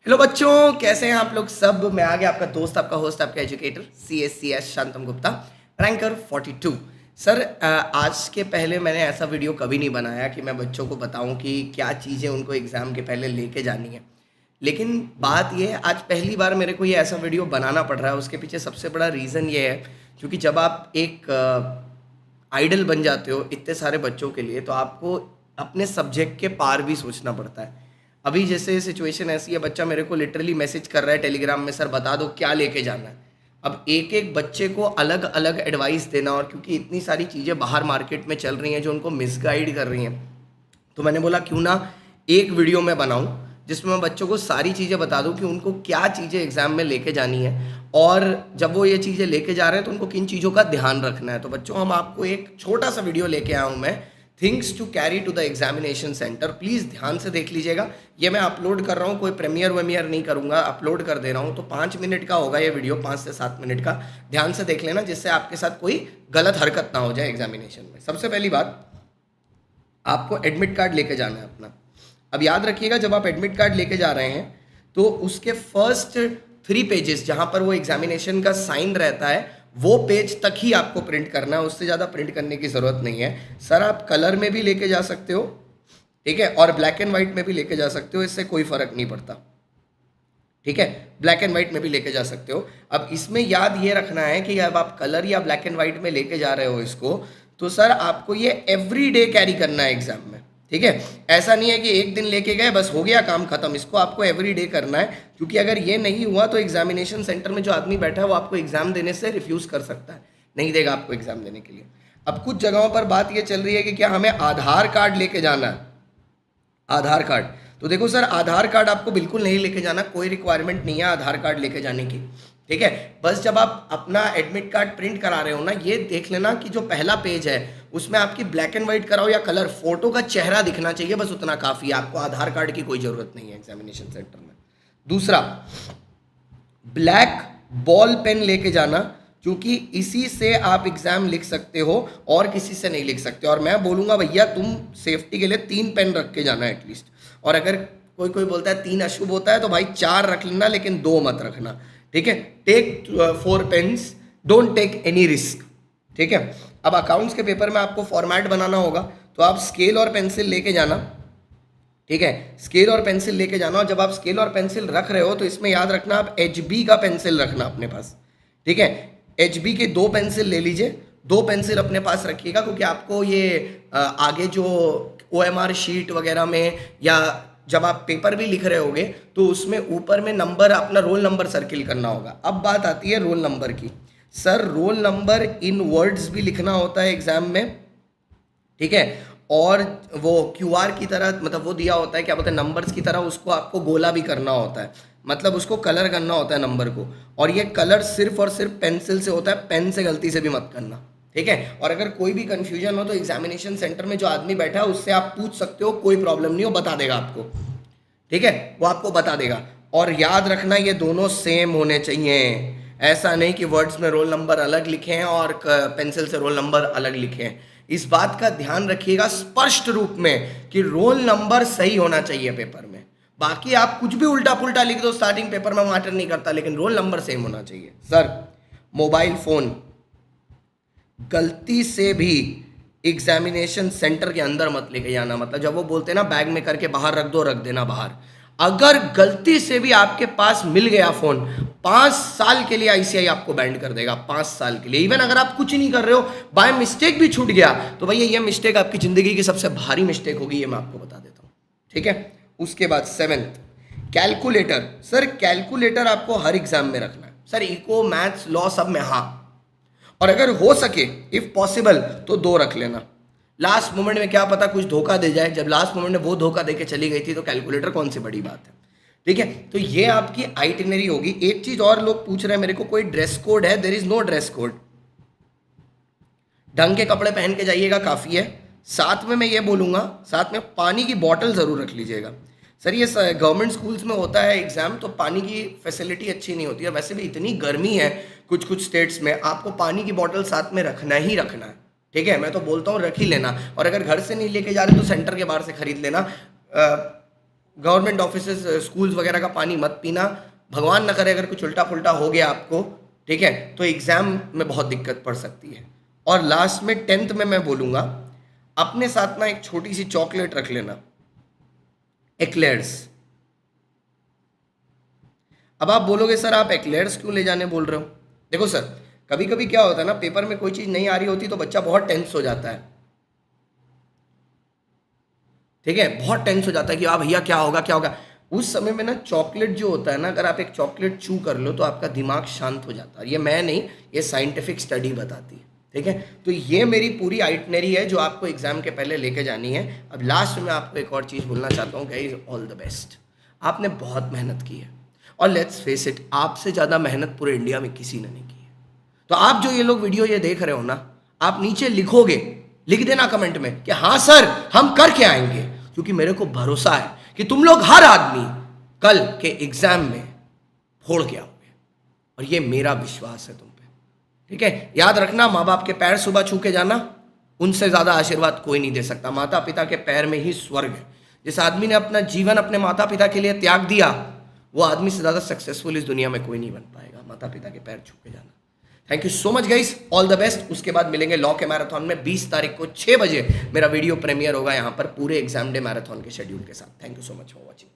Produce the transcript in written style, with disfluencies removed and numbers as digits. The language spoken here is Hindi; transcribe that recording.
हेलो बच्चों, कैसे हैं आप लोग सब। मैं आ गया, आपका दोस्त, आपका होस्ट, आपका educator CSCS Shantam Gupta, ranker 42। Sir, आज के पहले मैंने ऐसा वीडियो कभी नहीं बनाया कि मैं बच्चों को बताऊं कि क्या चीज़ें उनको एग्ज़ाम के पहले लेके जानी है। लेकिन बात ये है, आज पहली बार मेरे को ये ऐसा वीडियो बनाना पड़ रहा है। उसके पीछे सबसे बड़ा रीज़न ये है क्योंकि जब आप एक आइडल बन जाते हो इतने सारे बच्चों के लिए, तो आपको अपने सब्जेक्ट के पार भी सोचना पड़ता है। अभी जैसे सिचुएशन ऐसी है, बच्चा मेरे को लिटरली मैसेज कर रहा है टेलीग्राम में, सर बता दो क्या लेके जाना है। अब एक एक बच्चे को अलग अलग एडवाइस देना, और क्योंकि इतनी सारी चीज़ें बाहर मार्केट में चल रही हैं जो उनको मिसगाइड कर रही हैं, तो मैंने बोला क्यों ना एक वीडियो मैं बनाऊं जिसमें मैं बच्चों को सारी चीज़ें बता दूं कि उनको क्या चीज़ें एग्ज़ाम में लेके जानी है, और जब वो ये चीज़ें लेके जा रहे हैं तो उनको किन चीज़ों का ध्यान रखना है। तो बच्चों, हम आपको एक छोटा सा वीडियो लेके आया हूँ मैं, things to carry to the examination centre. Please ध्यान से देख लीजिएगा। ये मैं अपलोड कर रहा हूँ, कोई प्रीमियर वेमियर नहीं करूँगा, अपलोड कर दे रहा हूँ। तो 5 मिनट का होगा ये वीडियो, 5 से 7 मिनट का। ध्यान से देख लेना जिससे आपके साथ कोई गलत हरकत ना हो जाए एग्जामिनेशन में। सबसे पहली बात, आपको एडमिट कार्ड लेके जाना है अपना। अब याद रखिएगा, जब आप एडमिट कार्ड लेके जा रहे हैं तो उसके फर्स्ट 3 पेजेस जहाँ पर वो एग्जामिनेशन का साइन रहता है, वो पेज तक ही आपको प्रिंट करना है। उससे ज़्यादा प्रिंट करने की ज़रूरत नहीं है। सर, आप कलर में भी लेके जा सकते हो, ठीक है, और ब्लैक एंड वाइट में भी लेके जा सकते हो, इससे कोई फ़र्क नहीं पड़ता, ठीक है। ब्लैक एंड वाइट में भी लेके जा सकते हो। अब इसमें याद ये रखना है कि अब आप कलर या ब्लैक एंड वाइट में लेके जा रहे हो इसको, तो सर आपको ये एवरी डे कैरी करना है एग्जाम में, ठीक है। ऐसा नहीं है कि एक दिन लेके गए बस हो गया काम खत्म, इसको आपको एवरी डे करना है। क्योंकि अगर ये नहीं हुआ तो एग्जामिनेशन सेंटर में जो आदमी बैठा है वो आपको एग्जाम देने से रिफ्यूज़ कर सकता है, नहीं देगा आपको एग्जाम देने के लिए। अब कुछ जगहों पर बात ये चल रही है कि क्या हमें आधार कार्ड लेके जाना है। आधार कार्ड, तो देखो सर, आधार कार्ड आपको बिल्कुल नहीं लेके जाना, कोई रिक्वायरमेंट नहीं है आधार कार्ड लेके जाने की, ठीक है। बस जब आप अपना एडमिट कार्ड प्रिंट करा रहे हो ना, ये देख लेना कि जो पहला पेज है उसमें आपकी ब्लैक एंड वाइट कराओ या कलर, फोटो का चेहरा दिखना चाहिए, बस उतना काफ़ी है। आपको आधार कार्ड की कोई ज़रूरत नहीं है एग्जामिनेशन सेंटर में। दूसरा, ब्लैक बॉल पेन लेके जाना, क्योंकि इसी से आप एग्जाम लिख सकते हो और किसी से नहीं लिख सकते। और मैं बोलूँगा भैया, तुम सेफ्टी के लिए 3 पेन रख के जाना एटलीस्ट। और अगर कोई कोई बोलता है 3 अशुभ होता है, तो भाई 4 रख लेना, लेकिन 2 मत रखना, ठीक है। Take 4 pens, don't take any risk, ठीक है। अब अकाउंट्स के पेपर में आपको फॉर्मेट बनाना होगा, तो आप स्केल और पेंसिल लेके जाना, ठीक है। स्केल और पेंसिल लेके जाना, और जब आप स्केल और पेंसिल रख रहे हो तो इसमें याद रखना आप HB का पेंसिल रखना अपने पास, ठीक है। HB के 2 पेंसिल ले लीजिए, 2 पेंसिल अपने पास रखिएगा, क्योंकि आपको ये आगे जो OMR शीट वगैरह में या जब आप पेपर भी लिख रहे होगे तो उसमें ऊपर में नंबर, अपना रोल नंबर सर्किल करना होगा। अब बात आती है रोल नंबर की। Sir, roll number in words भी लिखना होता है एग्जाम में, ठीक है। और वो QR की तरह, मतलब वो दिया होता है, क्या बोलते हैं, नंबर्स की तरह, उसको आपको गोला भी करना होता है, मतलब उसको कलर करना होता है नंबर को। और ये कलर सिर्फ और सिर्फ पेंसिल से होता है, पेन से गलती से भी मत करना, ठीक है। और अगर कोई भी कंफ्यूजन हो तो एग्जामिनेशन सेंटर में जो आदमी बैठा है उससे आप पूछ सकते हो, कोई प्रॉब्लम नहीं हो, बता देगा आपको, ठीक है, वो आपको बता देगा। और याद रखना, ये दोनों सेम होने चाहिए। ऐसा नहीं कि वर्ड्स में रोल नंबर अलग लिखे हैं और पेंसिल से रोल नंबर अलग लिखे हैं। इस बात का ध्यान रखिएगा स्पष्ट रूप में कि रोल नंबर सही होना चाहिए पेपर में। बाकी आप कुछ भी उल्टा पुल्टा लिख दो स्टार्टिंग पेपर में, मैटर नहीं करता, लेकिन रोल नंबर सेम होना चाहिए। सर, मोबाइल फोन गलती से भी एग्जामिनेशन सेंटर के अंदर मत लेके जाना। मतलब जब वो बोलते हैं ना बैग में करके बाहर रख दो, रख देना बाहर। अगर गलती से भी आपके पास मिल गया फोन, 5 साल के लिए ICI आपको बैंड कर देगा, 5 साल के लिए। इवन अगर आप कुछ नहीं कर रहे हो, बाय मिस्टेक भी छूट गया, तो भैया ये मिस्टेक आपकी जिंदगी की सबसे भारी मिस्टेक होगी, ये मैं आपको बता देता हूँ, ठीक है। उसके बाद 7th, कैलकुलेटर। सर, कैलकुलेटर आपको हर एग्जाम में रखना है। सर, इको, मैथ्स, लॉ सब में, हाँ। और अगर हो सके, इफ पॉसिबल, तो 2 रख लेना। लास्ट मोमेंट में क्या पता कुछ धोखा दे जाए। जब लास्ट मोमेंट में वो धोखा दे के चली गई थी तो कैलकुलेटर कौन सी बड़ी बात है, ठीक है। तो ये आपकी आइटिनरी होगी। एक चीज और लोग पूछ रहे हैं मेरे को, कोई ड्रेस कोड है? There is no dress code. ढंग के कपड़े पहन के जाइएगा, काफ़ी है। साथ में मैं ये बोलूँगा, साथ में पानी की बॉटल ज़रूर रख लीजिएगा। सर, ये गवर्नमेंट स्कूल्स में होता है एग्ज़ाम, तो पानी की फैसिलिटी अच्छी नहीं होती है। वैसे भी इतनी गर्मी है कुछ कुछ स्टेट्स में, आपको पानी की बॉटल साथ में रखना ही रखना है, ठीक है। मैं तो बोलता हूँ रख ही लेना। और अगर घर से नहीं लेके जा रहे तो सेंटर के बाहर से खरीद लेना। गवर्नमेंट ऑफिसेज स्कूल्स वगैरह का पानी मत पीना। भगवान ना करे अगर कुछ उल्टा पुल्टा हो गया आपको, ठीक है, तो एग्ज़ाम में बहुत दिक्कत पड़ सकती है। और लास्ट में 10th में मैं बोलूँगा अपने साथ ना एक छोटी सी चॉकलेट रख लेना, एक्लेयर्स। अब आप बोलोगे सर आप एक्लेयर्स क्यों ले जाने बोल रहे हो? देखो सर, कभी कभी क्या होता है ना, पेपर में कोई चीज़ नहीं आ रही होती तो बच्चा बहुत टेंस हो जाता है, ठीक है, बहुत टेंस हो जाता है कि आप भैया क्या होगा क्या होगा। उस समय में ना चॉकलेट जो होता है ना, अगर आप एक चॉकलेट चू कर लो तो आपका दिमाग शांत हो जाता है। ये मैं नहीं, ये साइंटिफिक स्टडी बताती है, ठीक है। तो ये मेरी पूरी आइटनरी है जो आपको एग्जाम के पहले लेके जानी है। अब लास्ट में आपको एक और चीज़ बोलना चाहता हूँ, गाइस ऑल द बेस्ट। आपने बहुत मेहनत की है और लेट्स फेस इट, आपसे ज़्यादा मेहनत पूरे इंडिया में किसी ने नहीं की है। तो आप जो ये लोग वीडियो ये देख रहे हो ना, आप नीचे लिखोगे, लिख देना कमेंट में कि हाँ सर हम करके आएंगे, क्योंकि मेरे को भरोसा है कि तुम लोग हर आदमी कल के एग्जाम में फोड़ के आओगे, और ये मेरा विश्वास है तुम पे, ठीक है। याद रखना, माँ बाप के पैर सुबह छू के जाना, उनसे ज़्यादा आशीर्वाद कोई नहीं दे सकता। माता पिता के पैर में ही स्वर्ग है। जिस आदमी ने अपना जीवन अपने माता पिता के लिए त्याग दिया, वो आदमी से ज़्यादा सक्सेसफुल इस दुनिया में कोई नहीं बन पाएगा। माता पिता के पैर छू के जाना। Thank you so much guys, all the best. उसके बाद मिलेंगे लॉ के मैराथन में 20 तारीख को 6 बजे मेरा वीडियो प्रीमियर होगा यहाँ पर पूरे एग्जाम डे मैराथन के शेड्यूल के साथ। Thank you so much for watching.